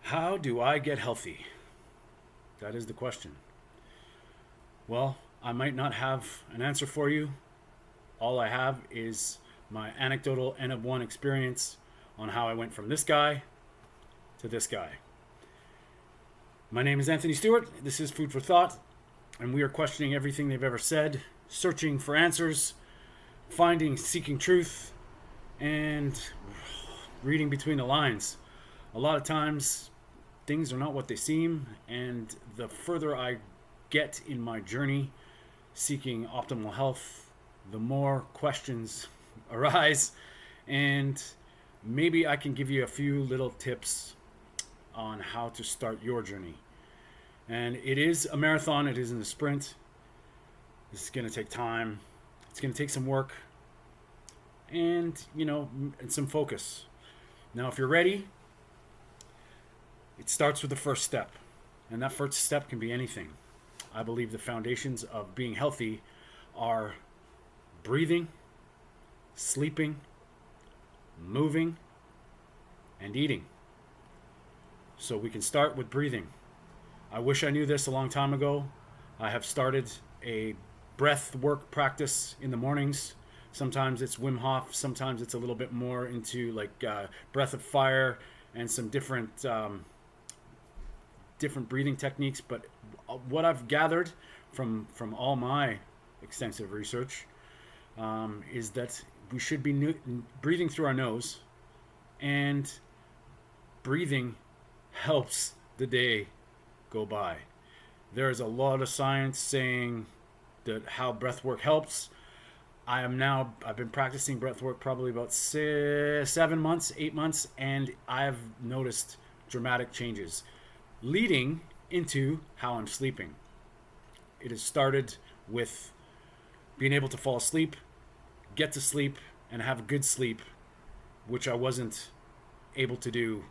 How do I get healthy? That is the question. Well, I might not have an answer for you. All I have is my anecdotal N of one experience on how I went from this guy to this guy. My name is Anthony Stewart. This is Food for Thought, and we are questioning everything they've ever said, searching for answers, seeking truth, and reading between the lines. A lot of times, things are not what they seem, and the further I get in my journey seeking optimal health, the more questions arise, and maybe I can give you a few little tips on how to start your journey. And it is a marathon, it isn't a sprint. This is going to take time, it's going to take some work, and and some focus. Now, if you're ready, it starts with the first step, and that first step can be anything. I believe the foundations of being healthy are breathing, sleeping, moving, and eating. So we can start with breathing. I wish I knew this a long time ago. I have started a breath work practice in the mornings. Sometimes it's Wim Hof, sometimes it's a little bit more into breath of fire and some different breathing techniques. But what I've gathered from all my extensive research is that we should be breathing through our nose, and breathing helps the day go by. There's a lot of science saying that how breath work helps. I've been practicing breath work probably about 7 months, 8 months, and I've noticed dramatic changes leading into how I'm sleeping. It has started with being able to fall asleep, get to sleep, and have a good sleep, which I wasn't able to do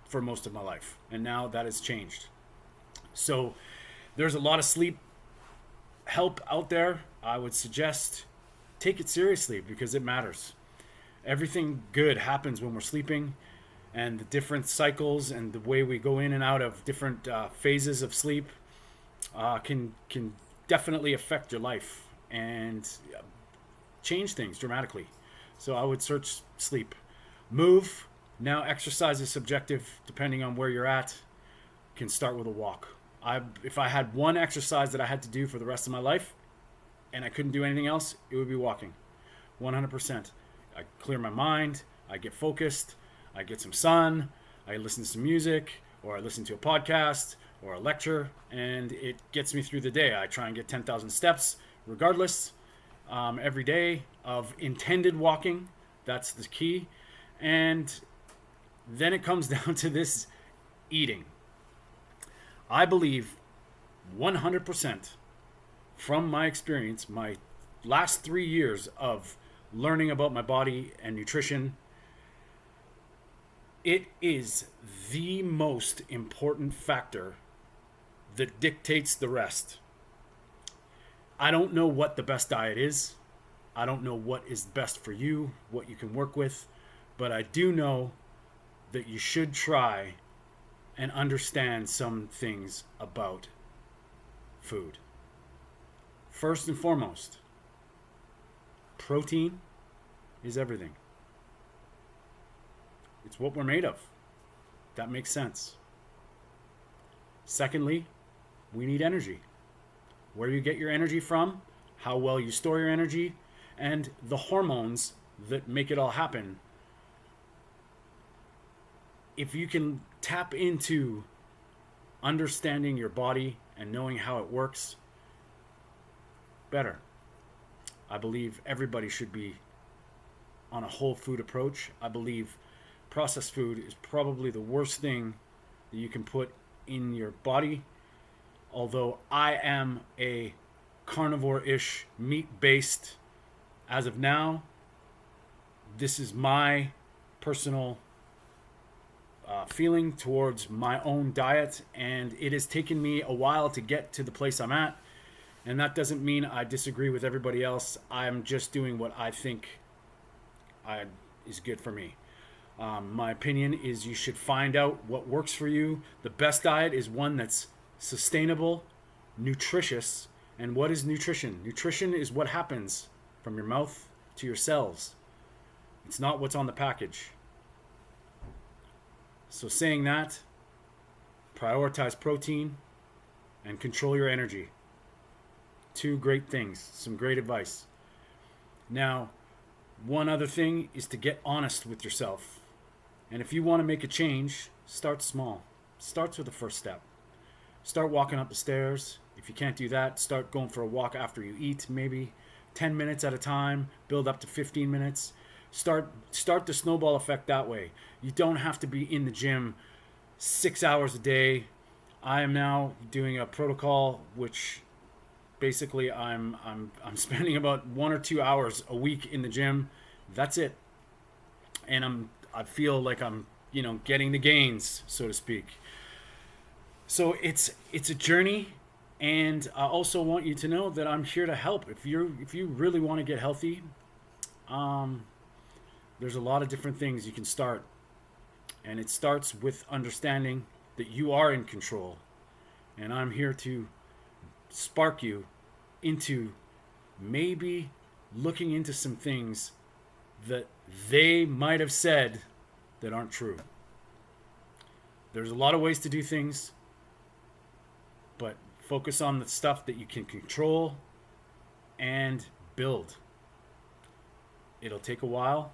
for most of my life. And now that has changed. So there's a lot of sleep help out there. I would suggest take it seriously because it matters. Everything good happens when we're sleeping, and the different cycles and the way we go in and out of different phases of sleep can definitely affect your life and change things dramatically. So I would search sleep. Move. Now exercise is subjective depending on where you're at. Can start with a walk. If I had one exercise that I had to do for the rest of my life and I couldn't do anything else, it would be walking. 100%. I clear my mind, I get focused, I get some sun, I listen to some music, or I listen to a podcast or a lecture, and it gets me through the day. I try and get 10,000 steps regardless, every day of intended walking. That's the key. And then it comes down to this eating. I believe 100% from my experience, my last 3 years of learning about my body and nutrition, it is the most important factor that dictates the rest. I don't know what the best diet is. I don't know what is best for you, what you can work with, but I do know that you should try and understand some things about food. First and foremost, protein is everything. It's what we're made of. That makes sense. Secondly, we need energy. Where you get your energy from, how well you store your energy, and the hormones that make it all happen. If you can tap into understanding your body and knowing how it works, better. I believe everybody should be on a whole food approach. I believe processed food is probably the worst thing that you can put in your body. Although I am a carnivore-ish, meat-based, as of now, this is my personal feeling towards my own diet, and it has taken me a while to get to the place I'm at. And that doesn't mean I disagree with everybody else. I'm just doing what I think is good for me. My opinion is you should find out what works for you. The best diet is one that's sustainable, nutritious. And what is nutrition? Nutrition is what happens from your mouth to your cells. It's not what's on the package. So, saying that, prioritize protein and control your energy. Two great things, some great advice. Now, one other thing is to get honest with yourself. And if you want to make a change, start small. Starts with the first step. Start walking up the stairs. If you can't do that, start going for a walk after you eat, maybe 10 minutes at a time, build up to 15 minutes. Start the snowball effect that way. You don't have to be in the gym 6 hours a day. I am now doing a protocol which basically I'm spending about 1 or 2 hours a week in the gym. That's it. And I feel like I'm, getting the gains, so to speak. So it's a journey, and I also want you to know that I'm here to help. If you really want to get healthy, there's a lot of different things you can start. And it starts with understanding that you are in control. And I'm here to spark you into maybe looking into some things that they might have said that aren't true. There's a lot of ways to do things, but focus on the stuff that you can control and build. It'll take a while.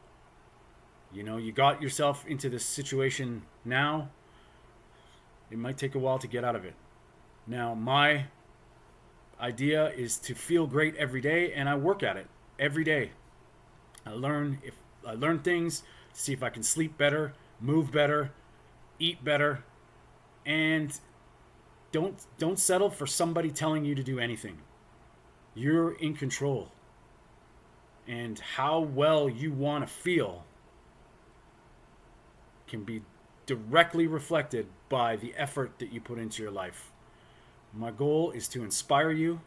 You got yourself into this situation now. It might take a while to get out of it. Now, my idea is to feel great every day, and I work at it every day. I learn things, see if I can sleep better, move better, eat better, and don't settle for somebody telling you to do anything. You're in control. And how well you want to feel can be directly reflected by the effort that you put into your life. My goal is to inspire you,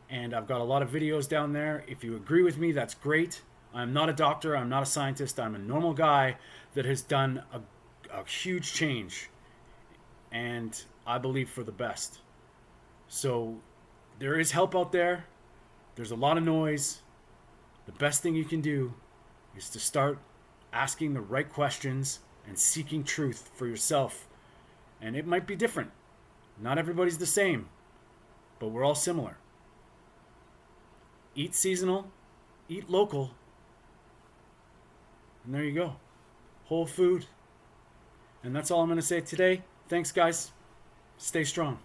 and I've got a lot of videos down there. If you agree with me, that's great. I'm not a doctor, I'm not a scientist, I'm a normal guy that has done a huge change, and I believe for the best. So there is help out there. There's a lot of noise. The best thing you can do is to start asking the right questions and seeking truth for yourself. And it might be different. Not everybody's the same, but we're all similar. Eat seasonal, eat local, and there you go. Whole food. And that's all I'm going to say today. Thanks, guys. Stay strong.